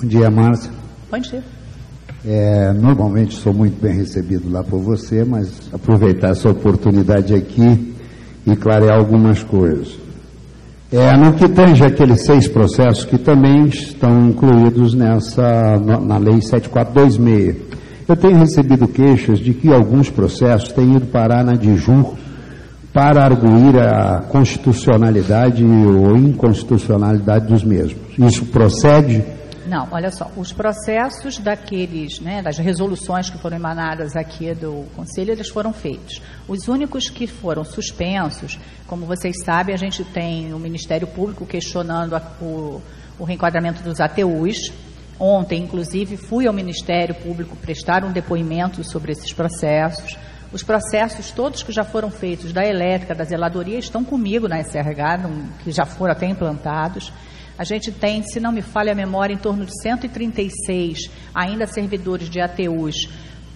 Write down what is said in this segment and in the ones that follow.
Bom dia, Márcia. Bom dia. Normalmente sou muito bem recebido lá por você, mas aproveitar essa oportunidade aqui e clarear algumas coisas. No que tange aqueles 6 processos que também estão incluídos na Lei 7426. Eu tenho recebido queixas de que alguns processos têm ido parar na DIJU para arguir a constitucionalidade ou inconstitucionalidade dos mesmos. Isso procede? Não, olha só, os processos daqueles, das resoluções que foram emanadas aqui do Conselho, eles foram feitos. Os únicos que foram suspensos, como vocês sabem, a gente tem o Ministério Público questionando o reenquadramento dos ATUs. Ontem, inclusive, fui ao Ministério Público prestar um depoimento sobre esses processos. Os processos todos que já foram feitos da elétrica, da zeladoria, estão comigo na SRH, que já foram até implantados. A gente tem, se não me falha a memória, em torno de 136 ainda servidores de ATUs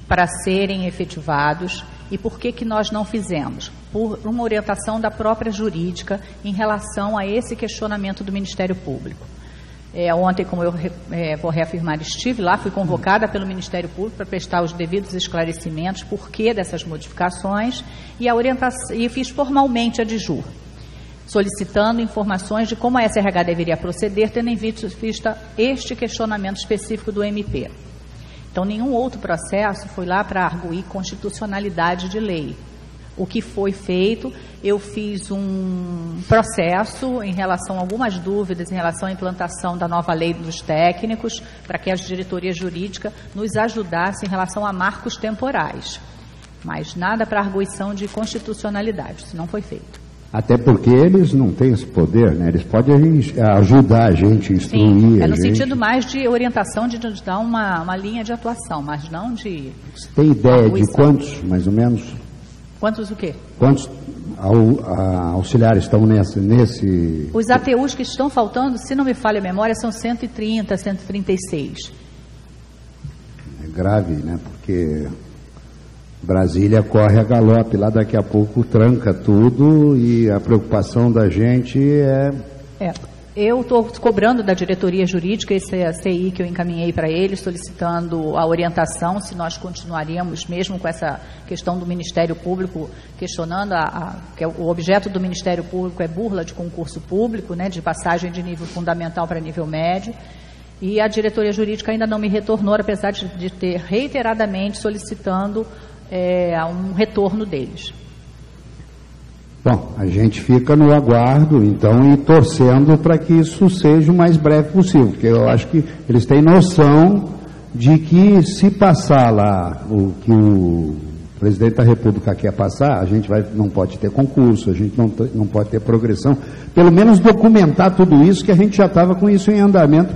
para serem efetivados. E por que nós não fizemos? Por uma orientação da própria jurídica em relação a esse questionamento do Ministério Público. Ontem, como eu vou reafirmar, estive lá, fui convocada pelo Ministério Público para prestar os devidos esclarecimentos, por que dessas modificações, e fiz formalmente a DIJU, solicitando informações de como a SRH deveria proceder, tendo em vista este questionamento específico do MP. Então, nenhum outro processo foi lá para arguir constitucionalidade de lei. O que foi feito, eu fiz um processo em relação a algumas dúvidas em relação à implantação da nova lei dos técnicos, para que as diretorias jurídicas nos ajudassem em relação a marcos temporais. Mas nada para arguição de constitucionalidade, isso não foi feito. Até porque eles não têm esse poder, né? Eles podem ajudar a gente, instruir. Sim, no sentido mais de orientação, de nos dar uma linha de atuação, mas não de... Você tem ideia arguição. De quantos, mais ou menos? Quantos o quê? Quantos auxiliares estão nesse... Os ATUs que estão faltando, se não me falha a memória, são 130, 136. É grave, né? Porque Brasília corre a galope, lá daqui a pouco tranca tudo e a preocupação da gente Eu estou cobrando da diretoria jurídica, esse é a CI que eu encaminhei para eles, solicitando a orientação, se nós continuaríamos mesmo com essa questão do Ministério Público, questionando que o objeto do Ministério Público é burla de concurso público, de passagem de nível fundamental para nível médio, e a diretoria jurídica ainda não me retornou, apesar de ter reiteradamente solicitando um retorno deles. Bom, a gente fica no aguardo, então, e torcendo para que isso seja o mais breve possível, porque eu acho que eles têm noção de que se passar lá o que o presidente da República quer passar, a gente não pode ter concurso, a gente não pode ter progressão, pelo menos documentar tudo isso, que a gente já estava com isso em andamento,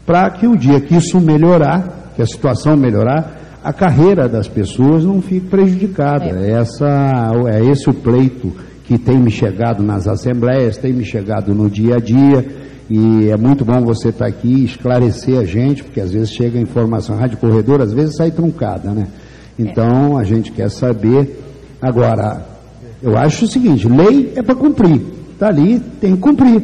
para que o dia que isso melhorar, que a situação melhorar, a carreira das pessoas não fique prejudicada. É esse o pleito que tem me chegado nas assembleias, tem me chegado no dia a dia, e é muito bom você estar aqui e esclarecer a gente, porque às vezes chega a informação, a Rádio Corredor às vezes sai truncada, né? Então a gente quer saber. Agora, eu acho o seguinte, lei é para cumprir, está ali, tem que cumprir.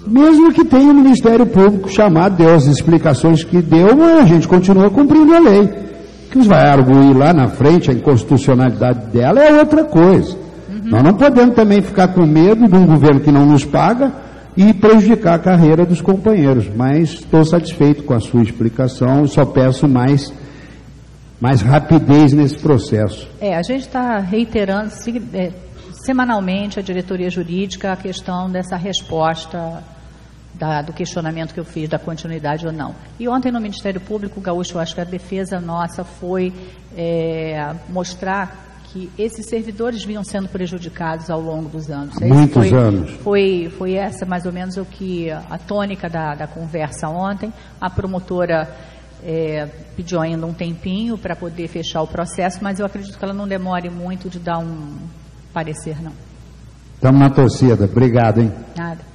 Mesmo que tenha o Ministério Público chamado, deu as explicações que deu, mas a gente continua cumprindo a lei. O que vai arguir lá na frente, a inconstitucionalidade dela é outra coisa. Nós não podemos também ficar com medo de um governo que não nos paga e prejudicar a carreira dos companheiros, mas estou satisfeito com a sua explicação, só peço mais rapidez nesse processo. A gente está reiterando semanalmente a diretoria jurídica a questão dessa resposta do questionamento que eu fiz, da continuidade ou não. E ontem no Ministério Público, Gaúcho, eu acho que a defesa nossa foi mostrar que esses servidores vinham sendo prejudicados ao longo dos anos. Muitos anos. Foi essa mais ou menos a tônica da conversa ontem. A promotora pediu ainda um tempinho para poder fechar o processo, mas eu acredito que ela não demore muito de dar um parecer, não. Estamos na torcida. Obrigado, hein? Nada.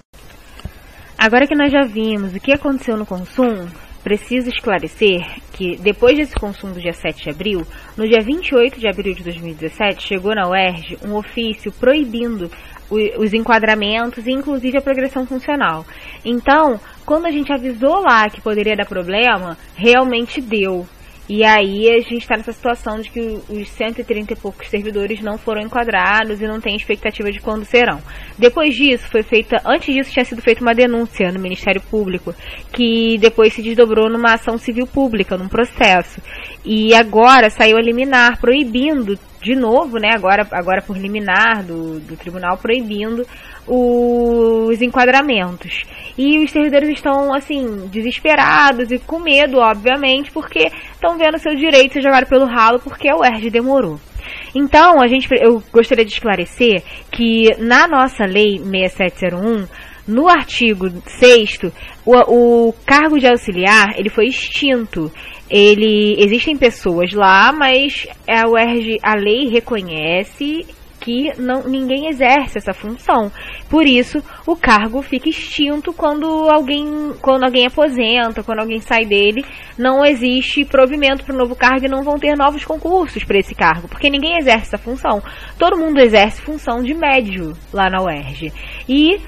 Agora que nós já vimos o que aconteceu no consumo, preciso esclarecer que, depois desse consumo do dia 7 de abril, no dia 28 de abril de 2017, chegou na UERJ um ofício proibindo os enquadramentos e inclusive a progressão funcional. Então, quando a gente avisou lá que poderia dar problema, realmente deu. E aí a gente está nessa situação de que os 130 e poucos servidores não foram enquadrados e não tem expectativa de quando serão. Depois disso, antes disso tinha sido feita uma denúncia no Ministério Público, que depois se desdobrou numa ação civil pública, num processo. E agora saiu a liminar proibindo, de novo, né, agora por liminar do tribunal, proibindo os enquadramentos. E os servidores estão, assim, desesperados e com medo, obviamente, porque estão vendo seu direito ser jogado pelo ralo porque a UERJ demorou. Então, eu gostaria de esclarecer que na nossa lei 6701, no artigo 6º, o cargo de auxiliar, ele foi extinto. Existem pessoas lá, mas a UERJ, a lei reconhece que ninguém exerce essa função. Por isso, o cargo fica extinto quando alguém aposenta, quando alguém sai dele, não existe provimento para o novo cargo e não vão ter novos concursos para esse cargo, porque ninguém exerce essa função. Todo mundo exerce função de médio lá na UERJ. E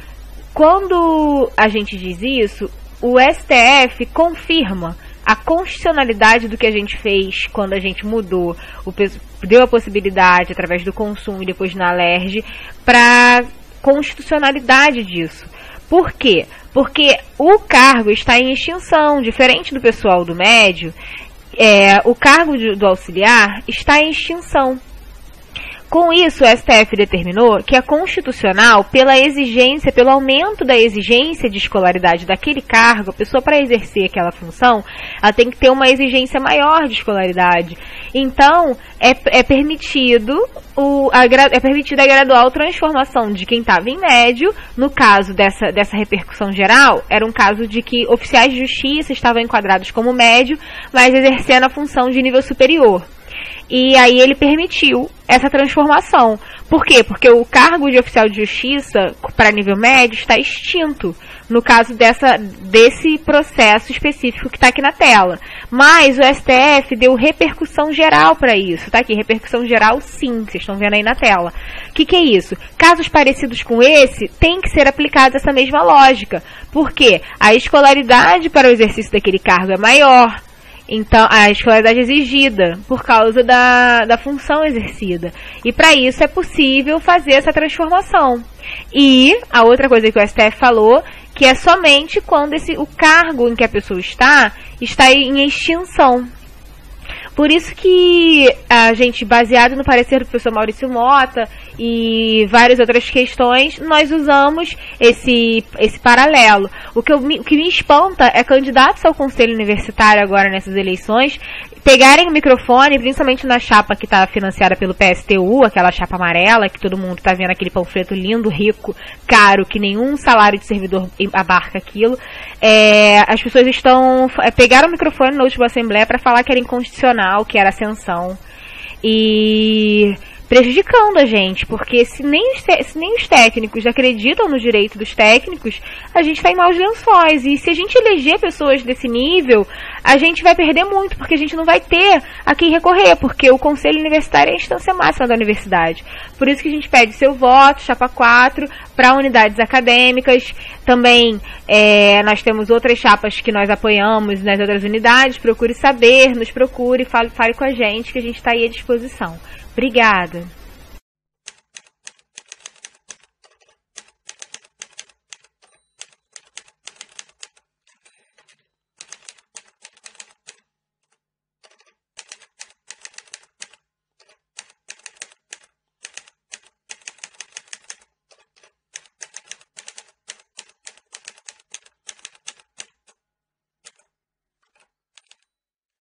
quando a gente diz isso, o STF confirma a constitucionalidade do que a gente fez quando a gente mudou, deu a possibilidade, através do consumo e depois na LERJ, para constitucionalidade disso. Por quê? Porque o cargo está em extinção, diferente do pessoal do médio, o cargo do auxiliar está em extinção. Com isso, o STF determinou que é constitucional, pelo aumento da exigência de escolaridade daquele cargo, a pessoa para exercer aquela função, ela tem que ter uma exigência maior de escolaridade. Então, é permitida a gradual transformação de quem estava em médio. No caso dessa repercussão geral, era um caso de que oficiais de justiça estavam enquadrados como médio, mas exercendo a função de nível superior. E aí ele permitiu essa transformação. Por quê? Porque o cargo de oficial de justiça para nível médio está extinto, no caso desse processo específico que está aqui na tela. Mas o STF deu repercussão geral para isso. Está aqui, repercussão geral sim, vocês estão vendo aí na tela. O que é isso? Casos parecidos com esse, tem que ser aplicada essa mesma lógica. Por quê? A escolaridade para o exercício daquele cargo é maior. Então, a escolaridade exigida por causa da função exercida. E para isso é possível fazer essa transformação. E a outra coisa que o STF falou, que é somente quando o cargo em que a pessoa está em extinção. Por isso que a gente, baseado no parecer do professor Maurício Mota e várias outras questões, nós usamos esse paralelo. O que me espanta é candidatos ao conselho universitário agora nessas eleições pegarem o microfone, principalmente na chapa que está financiada pelo PSTU, aquela chapa amarela, que todo mundo está vendo aquele panfleto lindo, rico, caro, que nenhum salário de servidor abarca aquilo. As pessoas pegaram o microfone na última assembleia para falar que era inconstitucional, que era ascensão, e prejudicando a gente, porque se nem os técnicos acreditam no direito dos técnicos, a gente está em maus lençóis. E se a gente eleger pessoas desse nível, a gente vai perder muito, porque a gente não vai ter a quem recorrer, porque o conselho universitário é a instância máxima da universidade. Por isso que a gente pede seu voto, chapa 4, para unidades acadêmicas. Também nós temos outras chapas que nós apoiamos nas outras unidades. Procure saber, nos procure, fale com a gente, que a gente está aí à disposição. Obrigada.